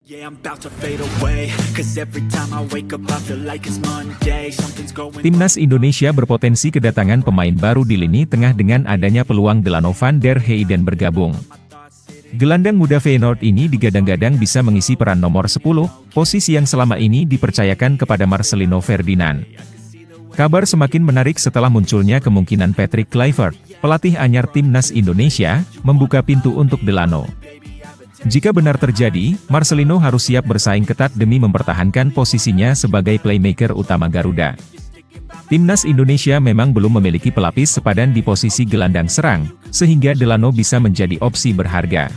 Yeah, I'm about to fade away, 'cause every time I wake up I feel like it's Monday, something's going. Timnas Indonesia berpotensi kedatangan pemain baru di lini tengah dengan adanya peluang Delano van der Heyden bergabung. Gelandang muda Feyenoord ini digadang-gadang bisa mengisi peran nomor 10, posisi yang selama ini dipercayakan kepada Marcelino Ferdinand. Kabar semakin menarik setelah munculnya kemungkinan Patrick Kluivert, pelatih anyar Timnas Indonesia, membuka pintu untuk Delano. Jika benar terjadi, Marcelino harus siap bersaing ketat demi mempertahankan posisinya sebagai playmaker utama Garuda. Timnas Indonesia memang belum memiliki pelapis sepadan di posisi gelandang serang, sehingga Delano bisa menjadi opsi berharga.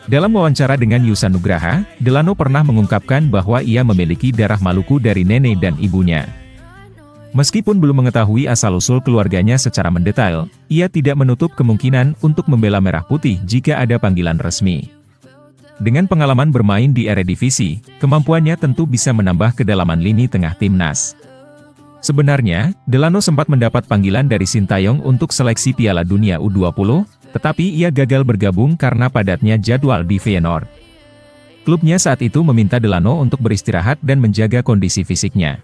Dalam wawancara dengan Yusa Nugraha, Delano pernah mengungkapkan bahwa ia memiliki darah Maluku dari nenek dan ibunya. Meskipun belum mengetahui asal-usul keluarganya secara mendetail, ia tidak menutup kemungkinan untuk membela Merah Putih jika ada panggilan resmi. Dengan pengalaman bermain di Eredivisie, kemampuannya tentu bisa menambah kedalaman lini tengah timnas. Sebenarnya, Delano sempat mendapat panggilan dari Sintayong untuk seleksi Piala Dunia U20, tetapi ia gagal bergabung karena padatnya jadwal di Feyenoord. Klubnya saat itu meminta Delano untuk beristirahat dan menjaga kondisi fisiknya.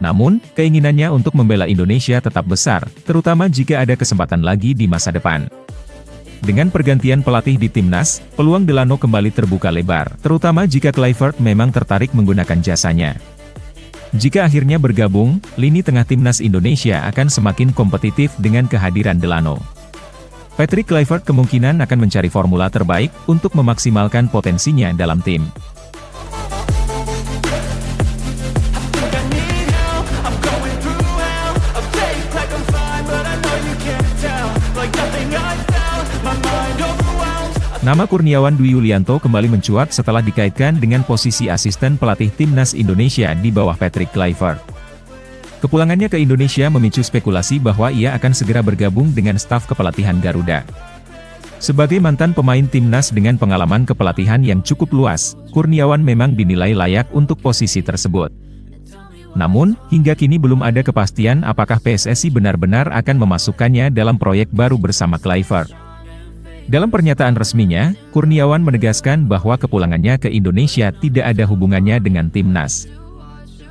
Namun, keinginannya untuk membela Indonesia tetap besar, terutama jika ada kesempatan lagi di masa depan. Dengan pergantian pelatih di timnas, peluang Delano kembali terbuka lebar, terutama jika Kluivert memang tertarik menggunakan jasanya. Jika akhirnya bergabung, lini tengah timnas Indonesia akan semakin kompetitif dengan kehadiran Delano. Patrick Kluivert kemungkinan akan mencari formula terbaik untuk memaksimalkan potensinya dalam tim. Nama Kurniawan Dwi Yulianto kembali mencuat setelah dikaitkan dengan posisi asisten pelatih Timnas Indonesia di bawah Patrick Kluivert. Kepulangannya ke Indonesia memicu spekulasi bahwa ia akan segera bergabung dengan staf kepelatihan Garuda. Sebagai mantan pemain Timnas dengan pengalaman kepelatihan yang cukup luas, Kurniawan memang dinilai layak untuk posisi tersebut. Namun, hingga kini belum ada kepastian apakah PSSI benar-benar akan memasukkannya dalam proyek baru bersama Kluivert. Dalam pernyataan resminya, Kurniawan menegaskan bahwa kepulangannya ke Indonesia tidak ada hubungannya dengan timnas.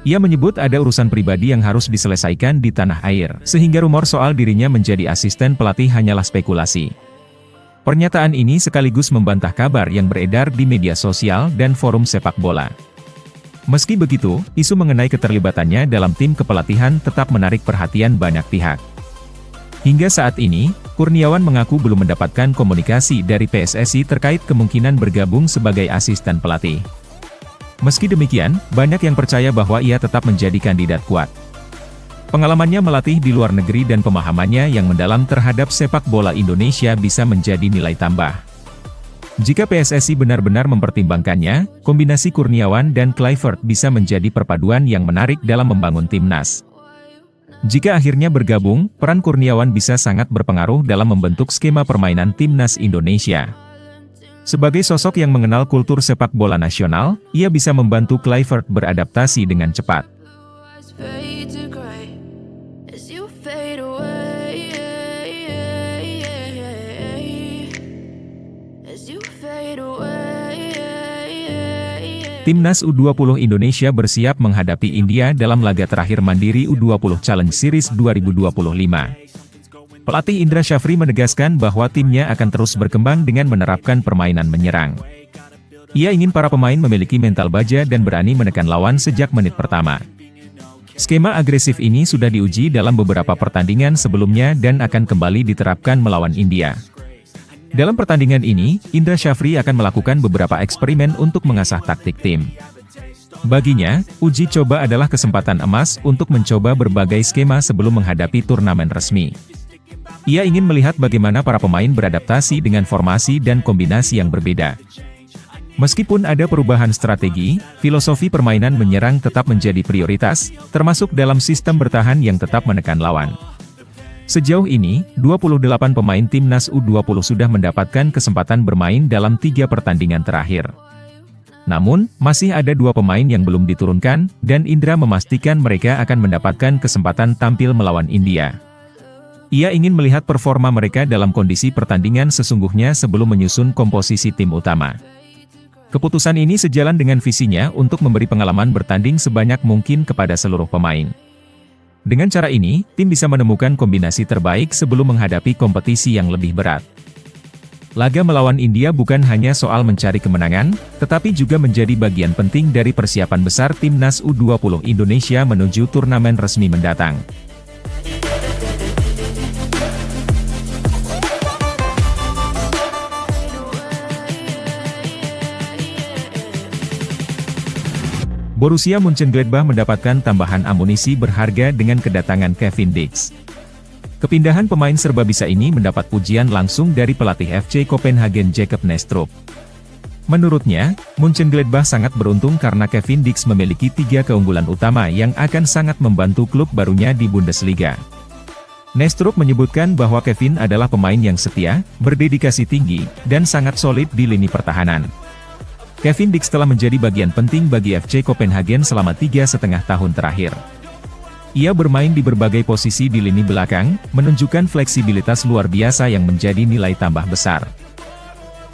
Ia menyebut ada urusan pribadi yang harus diselesaikan di tanah air, sehingga rumor soal dirinya menjadi asisten pelatih hanyalah spekulasi. Pernyataan ini sekaligus membantah kabar yang beredar di media sosial dan forum sepak bola. Meski begitu, isu mengenai keterlibatannya dalam tim kepelatihan tetap menarik perhatian banyak pihak. Hingga saat ini, Kurniawan mengaku belum mendapatkan komunikasi dari PSSI terkait kemungkinan bergabung sebagai asisten pelatih. Meski demikian, banyak yang percaya bahwa ia tetap menjadi kandidat kuat. Pengalamannya melatih di luar negeri dan pemahamannya yang mendalam terhadap sepak bola Indonesia bisa menjadi nilai tambah. Jika PSSI benar-benar mempertimbangkannya, kombinasi Kurniawan dan Kluivert bisa menjadi perpaduan yang menarik dalam membangun timnas. Jika akhirnya bergabung, peran Kurniawan bisa sangat berpengaruh dalam membentuk skema permainan timnas Indonesia. Sebagai sosok yang mengenal kultur sepak bola nasional, ia bisa membantu Kluivert beradaptasi dengan cepat. Timnas U20 Indonesia bersiap menghadapi India dalam laga terakhir Mandiri U20 Challenge Series 2025. Pelatih Indra Syafri menegaskan bahwa timnya akan terus berkembang dengan menerapkan permainan menyerang. Ia ingin para pemain memiliki mental baja dan berani menekan lawan sejak menit pertama. Skema agresif ini sudah diuji dalam beberapa pertandingan sebelumnya dan akan kembali diterapkan melawan India. Dalam pertandingan ini, Indra Syafri akan melakukan beberapa eksperimen untuk mengasah taktik tim. Baginya, uji coba adalah kesempatan emas untuk mencoba berbagai skema sebelum menghadapi turnamen resmi. Ia ingin melihat bagaimana para pemain beradaptasi dengan formasi dan kombinasi yang berbeda. Meskipun ada perubahan strategi, filosofi permainan menyerang tetap menjadi prioritas, termasuk dalam sistem bertahan yang tetap menekan lawan. Sejauh ini, 28 pemain Timnas U20 sudah mendapatkan kesempatan bermain dalam 3 pertandingan terakhir. Namun, masih ada 2 pemain yang belum diturunkan, dan Indra memastikan mereka akan mendapatkan kesempatan tampil melawan India. Ia ingin melihat performa mereka dalam kondisi pertandingan sesungguhnya sebelum menyusun komposisi tim utama. Keputusan ini sejalan dengan visinya untuk memberi pengalaman bertanding sebanyak mungkin kepada seluruh pemain. Dengan cara ini, tim bisa menemukan kombinasi terbaik sebelum menghadapi kompetisi yang lebih berat. Laga melawan India bukan hanya soal mencari kemenangan, tetapi juga menjadi bagian penting dari persiapan besar Timnas U20 Indonesia menuju turnamen resmi mendatang. Borussia Mönchengladbach mendapatkan tambahan amunisi berharga dengan kedatangan Kevin Dix. Kepindahan pemain serbabisa ini mendapat pujian langsung dari pelatih FC Copenhagen Jacob Nestrup. Menurutnya, Mönchengladbach sangat beruntung karena Kevin Dix memiliki 3 keunggulan utama yang akan sangat membantu klub barunya di Bundesliga. Nestrup menyebutkan bahwa Kevin adalah pemain yang setia, berdedikasi tinggi, dan sangat solid di lini pertahanan. Kevin Dix telah menjadi bagian penting bagi FC Copenhagen selama 3,5 tahun terakhir. Ia bermain di berbagai posisi di lini belakang, menunjukkan fleksibilitas luar biasa yang menjadi nilai tambah besar.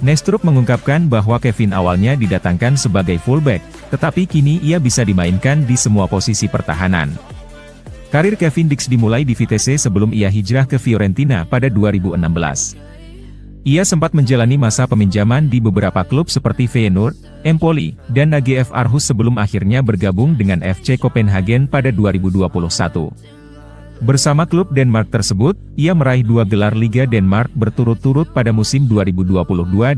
Nestrup mengungkapkan bahwa Kevin awalnya didatangkan sebagai fullback, tetapi kini ia bisa dimainkan di semua posisi pertahanan. Karir Kevin Dix dimulai di Vitesse sebelum ia hijrah ke Fiorentina pada 2016. Ia sempat menjalani masa peminjaman di beberapa klub seperti Feyenoord, Empoli, dan AGF Aarhus sebelum akhirnya bergabung dengan FC Copenhagen pada 2021. Bersama klub Denmark tersebut, ia meraih 2 gelar Liga Denmark berturut-turut pada musim 2022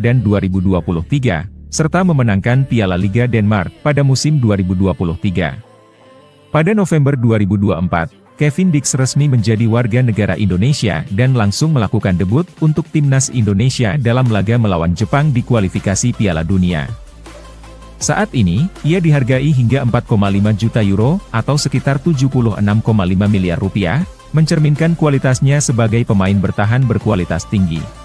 dan 2023, serta memenangkan Piala Liga Denmark pada musim 2023. Pada November 2024, Kevin Dix resmi menjadi warga negara Indonesia dan langsung melakukan debut untuk Timnas Indonesia dalam laga melawan Jepang di kualifikasi Piala Dunia. Saat ini, ia dihargai hingga 4,5 juta euro, atau sekitar 76,5 miliar rupiah, mencerminkan kualitasnya sebagai pemain bertahan berkualitas tinggi.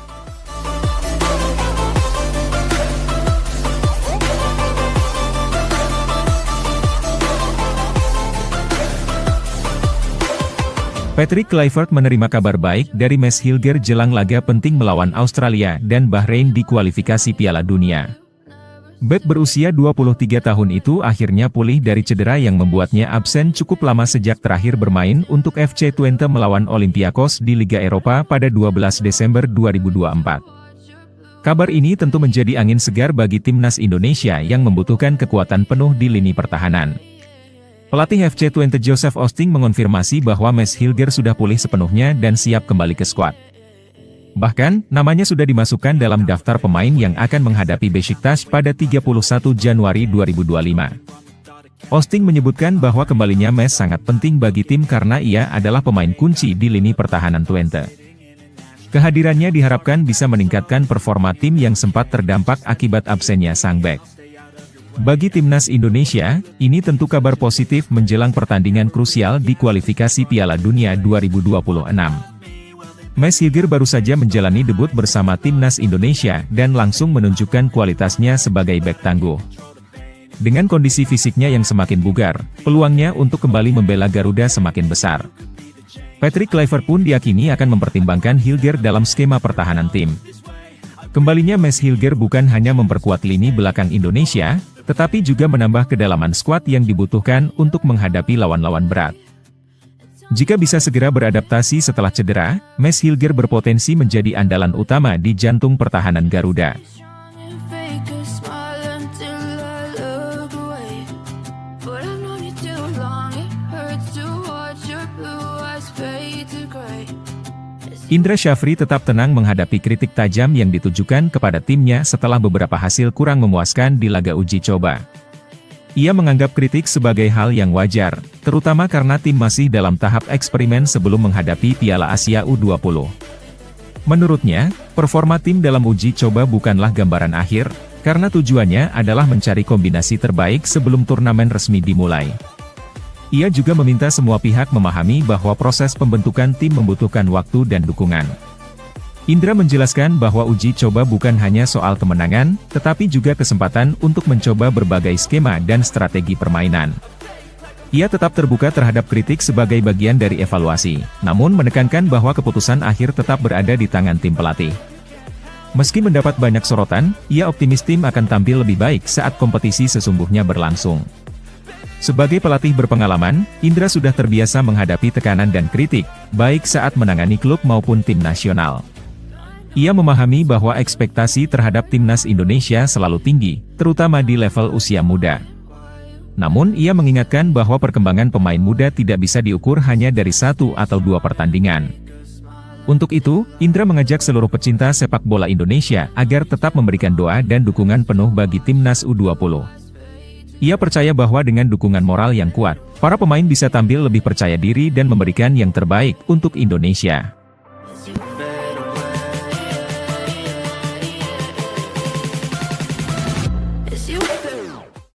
Patrick Kluivert menerima kabar baik dari Mads Hilger jelang laga penting melawan Australia dan Bahrain di kualifikasi Piala Dunia. Bek berusia 23 tahun itu akhirnya pulih dari cedera yang membuatnya absen cukup lama sejak terakhir bermain untuk FC Twente melawan Olympiakos di Liga Eropa pada 12 Desember 2024. Kabar ini tentu menjadi angin segar bagi Timnas Indonesia yang membutuhkan kekuatan penuh di lini pertahanan. Pelatih FC Twente Joseph Oosting mengonfirmasi bahwa Mads Hilger sudah pulih sepenuhnya dan siap kembali ke skuad. Bahkan, namanya sudah dimasukkan dalam daftar pemain yang akan menghadapi Besiktas pada 31 Januari 2025. Oosting menyebutkan bahwa kembalinya Mads sangat penting bagi tim karena ia adalah pemain kunci di lini pertahanan Twente. Kehadirannya diharapkan bisa meningkatkan performa tim yang sempat terdampak akibat absennya sang bek. Bagi Timnas Indonesia, ini tentu kabar positif menjelang pertandingan krusial di kualifikasi Piala Dunia 2026. Mads Hilger baru saja menjalani debut bersama Timnas Indonesia dan langsung menunjukkan kualitasnya sebagai bek tangguh. Dengan kondisi fisiknya yang semakin bugar, peluangnya untuk kembali membela Garuda semakin besar. Patrick Kluivert pun diyakini akan mempertimbangkan Hilger dalam skema pertahanan tim. Kembalinya Mads Hilger bukan hanya memperkuat lini belakang Indonesia, tetapi juga menambah kedalaman skuad yang dibutuhkan untuk menghadapi lawan-lawan berat. Jika bisa segera beradaptasi setelah cedera, Mads Hilger berpotensi menjadi andalan utama di jantung pertahanan Garuda. Indra Syafri tetap tenang menghadapi kritik tajam yang ditujukan kepada timnya setelah beberapa hasil kurang memuaskan di laga uji coba. Ia menganggap kritik sebagai hal yang wajar, terutama karena tim masih dalam tahap eksperimen sebelum menghadapi Piala Asia U20. Menurutnya, performa tim dalam uji coba bukanlah gambaran akhir, karena tujuannya adalah mencari kombinasi terbaik sebelum turnamen resmi dimulai. Ia juga meminta semua pihak memahami bahwa proses pembentukan tim membutuhkan waktu dan dukungan. Indra menjelaskan bahwa uji coba bukan hanya soal kemenangan, tetapi juga kesempatan untuk mencoba berbagai skema dan strategi permainan. Ia tetap terbuka terhadap kritik sebagai bagian dari evaluasi, namun menekankan bahwa keputusan akhir tetap berada di tangan tim pelatih. Meski mendapat banyak sorotan, ia optimis tim akan tampil lebih baik saat kompetisi sesungguhnya berlangsung. Sebagai pelatih berpengalaman, Indra sudah terbiasa menghadapi tekanan dan kritik, baik saat menangani klub maupun tim nasional. Ia memahami bahwa ekspektasi terhadap timnas Indonesia selalu tinggi, terutama di level usia muda. Namun ia mengingatkan bahwa perkembangan pemain muda tidak bisa diukur hanya dari 1 atau 2 pertandingan. Untuk itu, Indra mengajak seluruh pecinta sepak bola Indonesia agar tetap memberikan doa dan dukungan penuh bagi timnas U20. Ia percaya bahwa dengan dukungan moral yang kuat, para pemain bisa tampil lebih percaya diri dan memberikan yang terbaik untuk Indonesia.